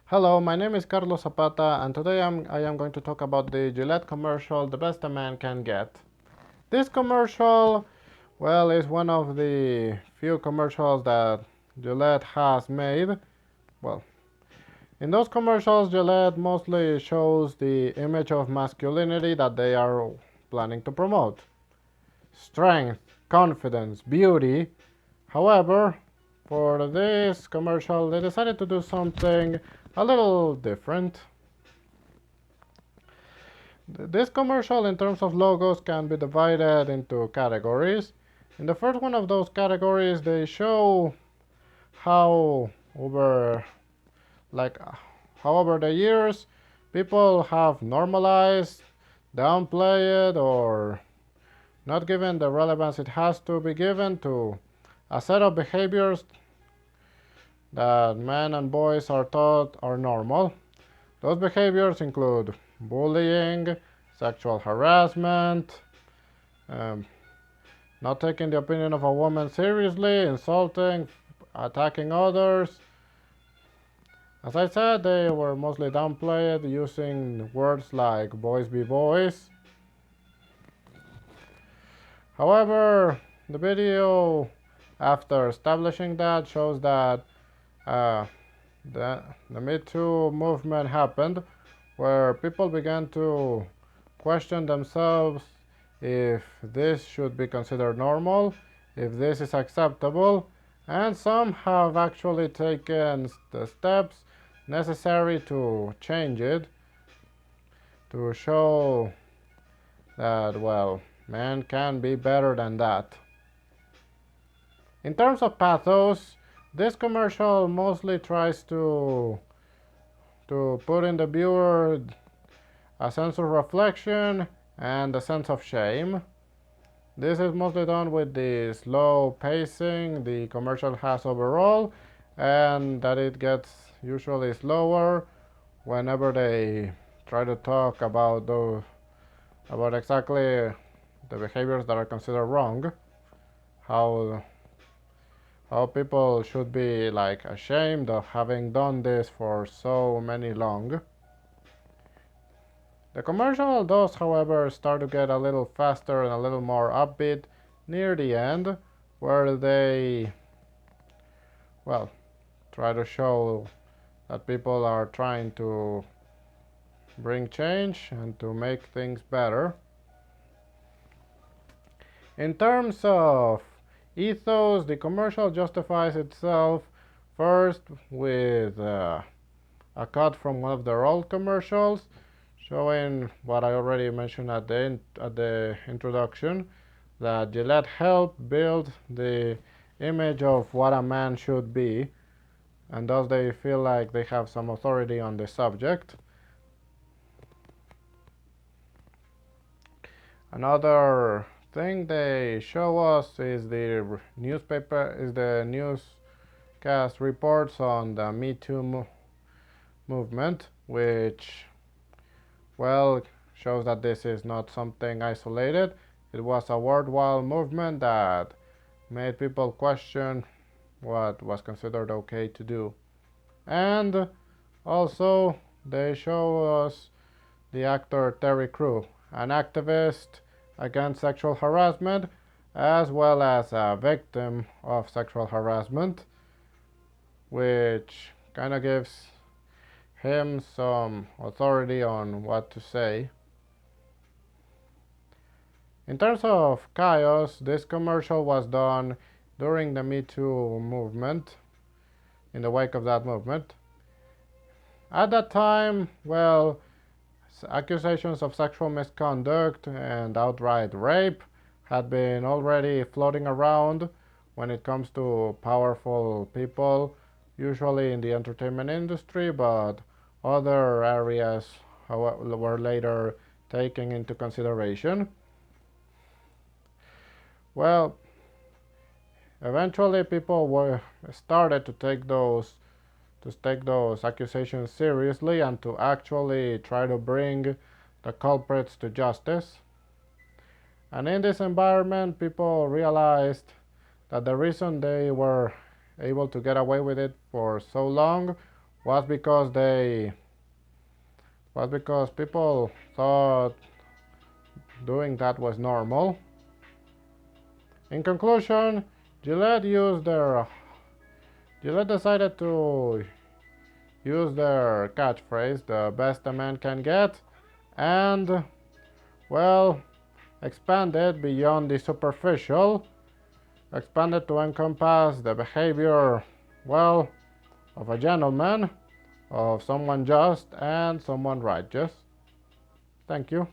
Hello, my name is Carlos Zapata, and today I am going to talk about the Gillette commercial, The Best a Man Can Get. This commercial, well, is one of the few commercials that Gillette has made. Well, in those commercials, Gillette mostly shows the image of masculinity that they are planning to promote. Strength, confidence, beauty. However, for this commercial, they decided to do something a little different. This commercial, in terms of logos, can be divided into categories. In the first one of those categories, they show how like how over the years people have normalized, downplayed, or not given the relevance it has to be given to a set of behaviors that men and boys are taught are normal. Those behaviors include bullying, sexual harassment, um, not taking the opinion of a woman seriously, insulting, attacking others. As I said, they were mostly downplayed using words like boys be boys. However, the video, after establishing that, shows that uh, the Me Too movement happened, where people began to question themselves if this should be considered normal, if this is acceptable, and some have actually taken the steps necessary to change it, to show that, well, man can be better than that. In terms of pathos, this commercial mostly tries to put in the viewer a sense of reflection and a sense of shame. This is mostly done with the slow pacing the commercial has overall, and that it gets usually slower whenever they try to talk about exactly the behaviors that are considered wrong, how how people should be like ashamed of having done this for so many long. The commercial does, however, start to get a little faster and a little more upbeat near the end, where they, well, try to show that people are trying to bring change and to make things better. In terms of ethos, the commercial justifies itself first with a cut from one of their old commercials, showing what I already mentioned at the introduction, that Gillette helped build the image of what a man should be, and thus they feel like they have some authority on the subject. Another thing they show us is the newscast reports on the Me Too movement, which, well, shows that this is not something isolated. It was a worldwide movement that made people question what was considered okay to do. And also, they show us the actor Terry Crew, an activist against sexual harassment, as well as a victim of sexual harassment, which kind of gives him some authority on what to say. In terms of chaos, this commercial was done during the Me Too movement, in the wake of that movement. At that time, well, accusations of sexual misconduct and outright rape had been already floating around when it comes to powerful people, usually in the entertainment industry, but other areas were later taken into consideration. Well, eventually people were started to take those accusations seriously and to actually try to bring the culprits to justice. And in this environment, people realized that the reason they were able to get away with it for so long was because people thought doing that was normal. In conclusion, Gillette decided to use their catchphrase, the best a man can get, and, well, expanded beyond the superficial, expanded to encompass the behavior, well, of a gentleman, of someone just and someone righteous. Thank you.